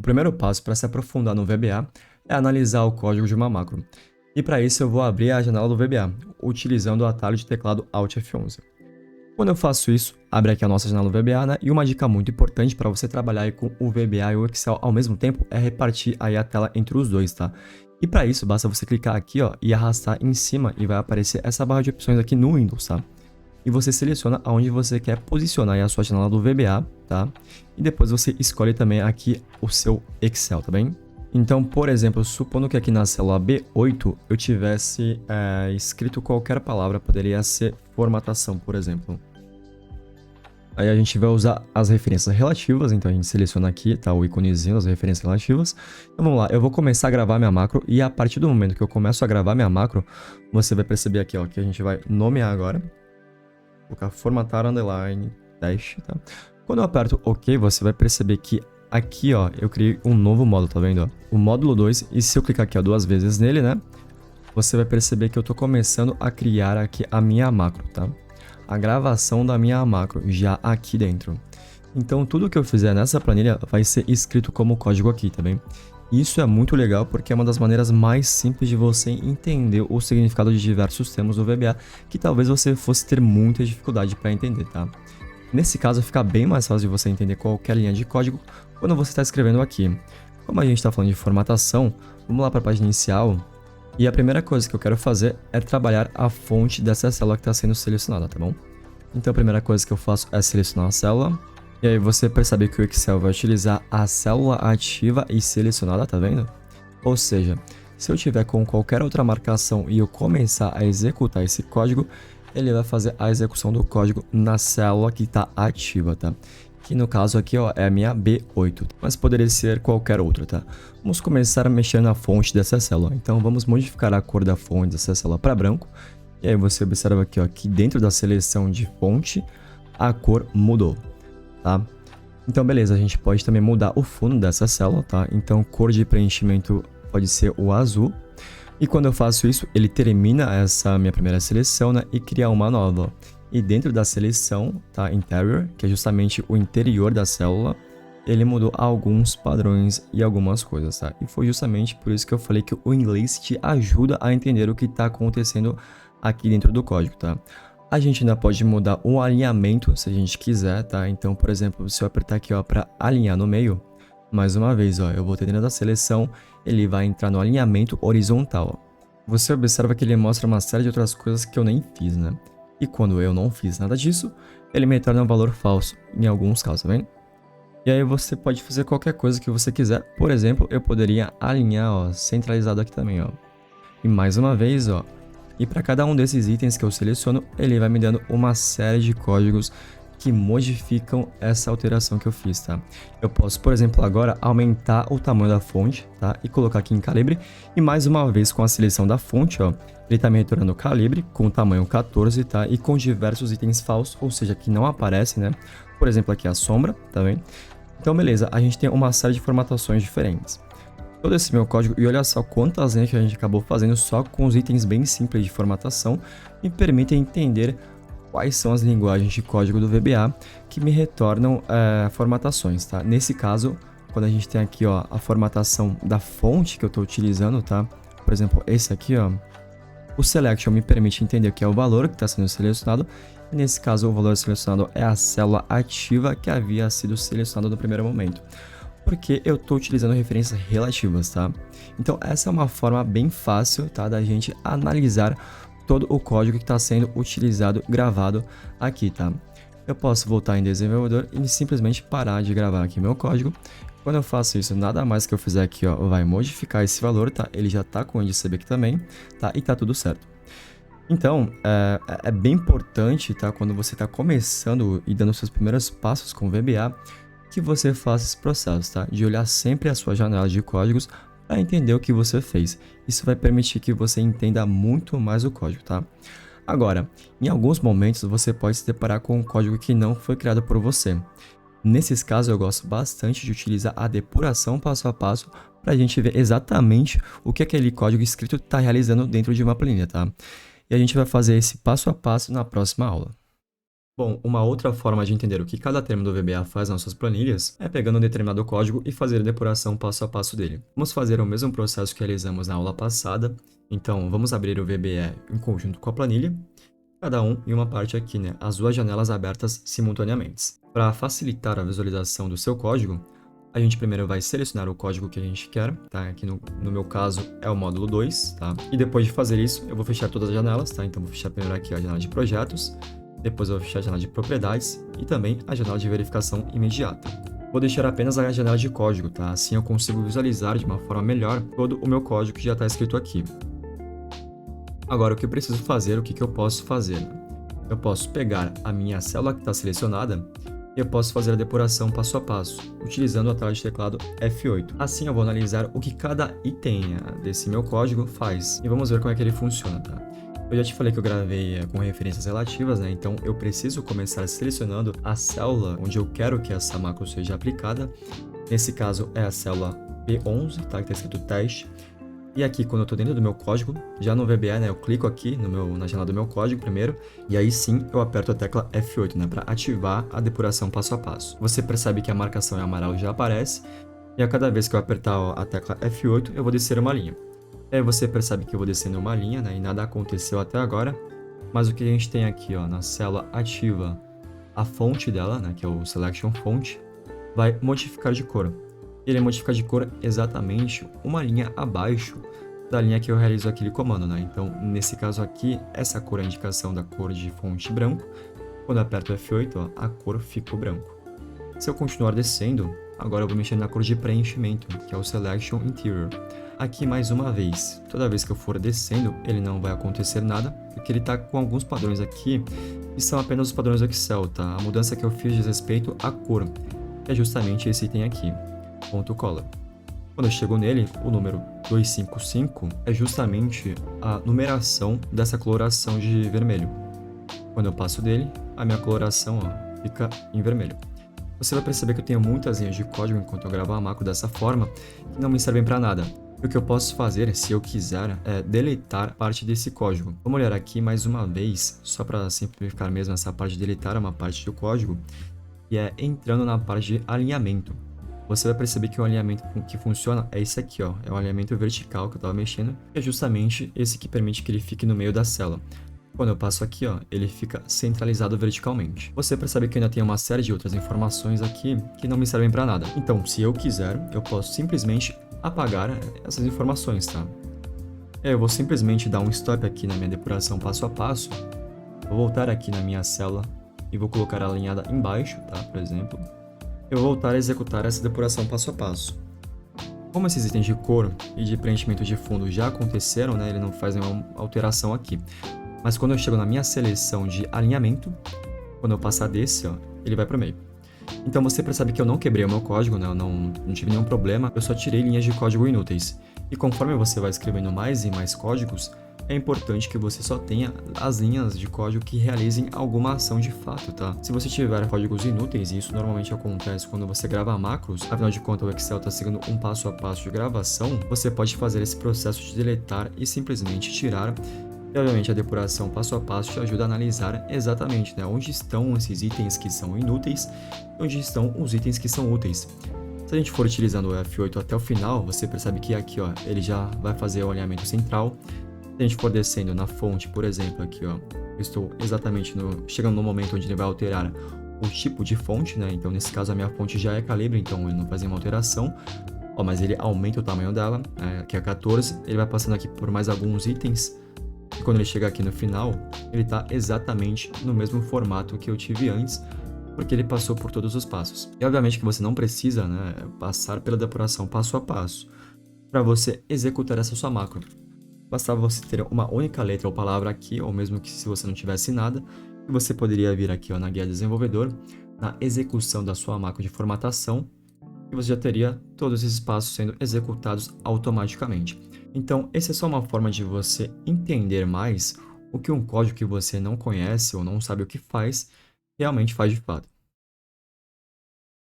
O primeiro passo para se aprofundar no VBA é analisar o código de uma macro. E para isso eu vou abrir a janela do VBA, utilizando o atalho de teclado Alt F11. Quando eu faço isso, abre aqui a nossa janela do VBA, né? E uma dica muito importante para você trabalhar aí com o VBA e o Excel ao mesmo tempo é repartir aí a tela entre os dois, tá? E para isso, basta você clicar aqui, ó, e arrastar em cima e vai aparecer essa barra de opções aqui no Windows, tá? E você seleciona aonde você quer posicionar aí a sua janela do VBA, tá? E depois você escolhe também aqui o seu Excel, tá bem? Então, por exemplo, supondo que aqui na célula B8 eu tivesse escrito qualquer palavra, poderia ser formatação, por exemplo. Aí a gente vai usar as referências relativas, então a gente seleciona aqui, tá, o íconezinho das referências relativas. Então vamos lá, eu vou começar a gravar minha macro e a partir do momento que eu começo a gravar minha macro, você vai perceber aqui, ó, que a gente vai nomear agora. Vou colocar formatar underline dash, tá? Quando eu aperto OK, você vai perceber que aqui, ó, eu criei um novo módulo, tá vendo? Ó? O módulo 2, e se eu clicar aqui, ó, 2 vezes nele, né? Você vai perceber que eu tô começando a criar aqui a minha macro, tá? A gravação da minha macro já aqui dentro. Então, tudo que eu fizer nessa planilha vai ser escrito como código aqui, tá bem? Isso é muito legal porque é uma das maneiras mais simples de você entender o significado de diversos termos do VBA que talvez você fosse ter muita dificuldade para entender, tá? Nesse caso, fica bem mais fácil de você entender qualquer linha de código quando você está escrevendo aqui. Como a gente está falando de formatação, vamos lá para a página inicial. E a primeira coisa que eu quero fazer é trabalhar a fonte dessa célula que está sendo selecionada, tá bom? Então a primeira coisa que eu faço é selecionar a célula. E aí você percebe que o Excel vai utilizar a célula ativa e selecionada, tá vendo? Ou seja, se eu tiver com qualquer outra marcação e eu começar a executar esse código, ele vai fazer a execução do código na célula que está ativa, tá? Que no caso aqui, ó, é a minha B8, mas poderia ser qualquer outra, tá? Vamos começar a mexer na fonte dessa célula. Então vamos modificar a cor da fonte dessa célula para branco. E aí você observa aqui, ó, que dentro da seleção de fonte, a cor mudou, tá? Então beleza, a gente pode também mudar o fundo dessa célula, tá? Então cor de preenchimento pode ser o azul. E quando eu faço isso, ele termina essa minha primeira seleção, né, e cria uma nova, ó. E dentro da seleção, tá, interior, que é justamente o interior da célula, ele mudou alguns padrões e algumas coisas, tá? E foi justamente por isso que eu falei que o inglês te ajuda a entender o que está acontecendo aqui dentro do código, tá? A gente ainda pode mudar o alinhamento se a gente quiser, tá? Então, por exemplo, se eu apertar aqui, ó, para alinhar no meio, mais uma vez, ó, eu vou ter dentro da seleção, ele vai entrar no alinhamento horizontal, ó. Você observa que ele mostra uma série de outras coisas que eu nem fiz, né? E quando eu não fiz nada disso, ele me retorna um valor falso, em alguns casos, tá vendo? E aí você pode fazer qualquer coisa que você quiser. Por exemplo, eu poderia alinhar, ó, centralizado aqui também, ó. E mais uma vez, ó. E para cada um desses itens que eu seleciono, ele vai me dando uma série de códigos que modificam essa alteração que eu fiz, tá? Eu posso, por exemplo, agora aumentar o tamanho da fonte, tá? E colocar aqui em calibre. E mais uma vez com a seleção da fonte, ó, ele tá me retornando o calibre com o tamanho 14, tá? E com diversos itens falsos, ou seja, que não aparecem, né? Por exemplo, aqui a sombra, tá vendo? Então, beleza, a gente tem uma série de formatações diferentes. Todo esse meu código, e olha só quantas linhas que a gente acabou fazendo só com os itens bem simples de formatação, me permitem entender quais são as linguagens de código do VBA que me retornam formatações, tá? Nesse caso, quando a gente tem aqui, ó, a formatação da fonte que eu estou utilizando, tá? Por exemplo, esse aqui, ó, o selection me permite entender que é o valor que está sendo selecionado. E nesse caso, o valor selecionado é a célula ativa que havia sido selecionada no primeiro momento, porque eu estou utilizando referências relativas, tá? Então, essa é uma forma bem fácil, tá, da gente analisar todo o código que está sendo utilizado, gravado aqui, tá? Eu posso voltar em desenvolvedor e simplesmente parar de gravar aqui meu código. Quando eu faço isso, nada mais que eu fizer aqui, ó, vai modificar esse valor, tá? Ele já tá com o índice CB aqui também, tá? E tá tudo certo. Então, é bem importante, tá? Quando você está começando e dando seus primeiros passos com o VBA, que você faça esse processo, tá? De olhar sempre a sua janela de códigos para entender o que você fez. Isso vai permitir que você entenda muito mais o código, tá? Agora, em alguns momentos você pode se deparar com um código que não foi criado por você. Nesses casos eu gosto bastante de utilizar a depuração passo a passo para a gente ver exatamente o que aquele código escrito está realizando dentro de uma planilha, tá? E a gente vai fazer esse passo a passo na próxima aula. Bom, uma outra forma de entender o que cada termo do VBA faz nas suas planilhas é pegando um determinado código e fazer a depuração passo a passo dele. Vamos fazer o mesmo processo que realizamos na aula passada, então vamos abrir o VBA em conjunto com a planilha, cada um em uma parte aqui, né, as duas janelas abertas simultaneamente. Para facilitar a visualização do seu código, a gente primeiro vai selecionar o código que a gente quer, tá? Aqui no meu caso é o módulo 2, tá? E depois de fazer isso, eu vou fechar todas as janelas, tá? Então vou fechar primeiro aqui a janela de projetos, depois eu vou fechar a janela de propriedades e também a janela de verificação imediata. Vou deixar apenas a janela de código, tá? Assim eu consigo visualizar de uma forma melhor todo o meu código que já está escrito aqui. Agora, o que eu preciso fazer, o que eu posso fazer? Eu posso pegar a minha célula que está selecionada e eu posso fazer a depuração passo a passo, utilizando a tela de teclado F8. Assim eu vou analisar o que cada item desse meu código faz e vamos ver como é que ele funciona, tá? Eu já te falei que eu gravei com referências relativas, né? Então eu preciso começar selecionando a célula onde eu quero que essa macro seja aplicada. Nesse caso é a célula B11, tá? Que está escrito teste. E aqui, quando eu estou dentro do meu código, já no VBA, né, eu clico aqui na janela do meu código primeiro, e aí sim eu aperto a tecla F8, né, para ativar a depuração passo a passo. Você percebe que a marcação em amarelo já aparece, e a cada vez que eu apertar a tecla F8, eu vou descer uma linha. E aí você percebe que eu vou descendo uma linha, né, e nada aconteceu até agora, mas o que a gente tem aqui, ó, na célula ativa, a fonte dela, né, que é o Selection Font, vai modificar de cor. Ele modifica de cor exatamente uma linha abaixo da linha que eu realizo aquele comando, né? Então, nesse caso aqui, essa cor é a indicação da cor de fonte branco. Quando eu aperto F8, ó, a cor ficou branco. Se eu continuar descendo, agora eu vou mexer na cor de preenchimento, que é o Selection Interior. Aqui, mais uma vez, toda vez que eu for descendo, ele não vai acontecer nada, porque ele está com alguns padrões aqui, que são apenas os padrões do Excel, tá? A mudança que eu fiz diz respeito à cor, que é justamente esse item aqui. Ponto color. Quando eu chego nele, o número 255 é justamente a numeração dessa coloração de vermelho. Quando eu passo dele, a minha coloração fica em vermelho. Você vai perceber que eu tenho muitas linhas de código enquanto eu gravo a macro dessa forma que não me servem para nada. E o que eu posso fazer, se eu quiser, é deletar parte desse código. Vamos olhar aqui mais uma vez, só para simplificar mesmo essa parte de deletar uma parte do código, e é entrando na parte de alinhamento. Você vai perceber que o alinhamento que funciona é esse aqui, ó. É o alinhamento vertical que eu estava mexendo, que é justamente esse que permite que ele fique no meio da célula. Quando eu passo aqui, ó, ele fica centralizado verticalmente. Você percebe que ainda tem uma série de outras informações aqui que não me servem para nada. Então, se eu quiser, eu posso simplesmente apagar essas informações, tá? Eu vou simplesmente dar um stop aqui na minha depuração passo a passo. Vou voltar aqui na minha célula e vou colocar ela alinhada embaixo, tá? Por exemplo. Eu vou voltar a executar essa depuração passo a passo. Como esses itens de cor e de preenchimento de fundo já aconteceram, né, ele não faz nenhuma alteração aqui. Mas quando eu chego na minha seleção de alinhamento, quando eu passar desse, ó, ele vai para o meio. Então você percebe que eu não quebrei o meu código, né, eu não tive nenhum problema, eu só tirei linhas de código inúteis. E conforme você vai escrevendo mais e mais códigos, é importante que você só tenha as linhas de código que realizem alguma ação de fato, tá? Se você tiver códigos inúteis, e isso normalmente acontece quando você grava macros, afinal de contas o Excel está seguindo um passo a passo de gravação, você pode fazer esse processo de deletar e simplesmente tirar. E, obviamente, a depuração passo a passo te ajuda a analisar exatamente, né, onde estão esses itens que são inúteis e onde estão os itens que são úteis. Se a gente for utilizando o F8 até o final, você percebe que aqui, ó, ele já vai fazer o alinhamento central. Se a gente for descendo na fonte, por exemplo, aqui, ó, eu estou exatamente chegando no momento onde ele vai alterar o tipo de fonte, né? Então, nesse caso, a minha fonte já é calibre, então ele não faz nenhuma alteração. Ó, mas ele aumenta o tamanho dela, que é 14. Ele vai passando aqui por mais alguns itens. E quando ele chegar aqui no final, ele está exatamente no mesmo formato que eu tive antes, porque ele passou por todos os passos. E, obviamente, que você não precisa, né, passar pela depuração passo a passo para você executar essa sua macro. Bastava você ter uma única letra ou palavra aqui, ou mesmo que se você não tivesse nada, e você poderia vir aqui, ó, na guia desenvolvedor, na execução da sua macro de formatação, e você já teria todos esses passos sendo executados automaticamente. Então, essa é só uma forma de você entender mais o que um código que você não conhece ou não sabe o que faz, realmente faz de fato.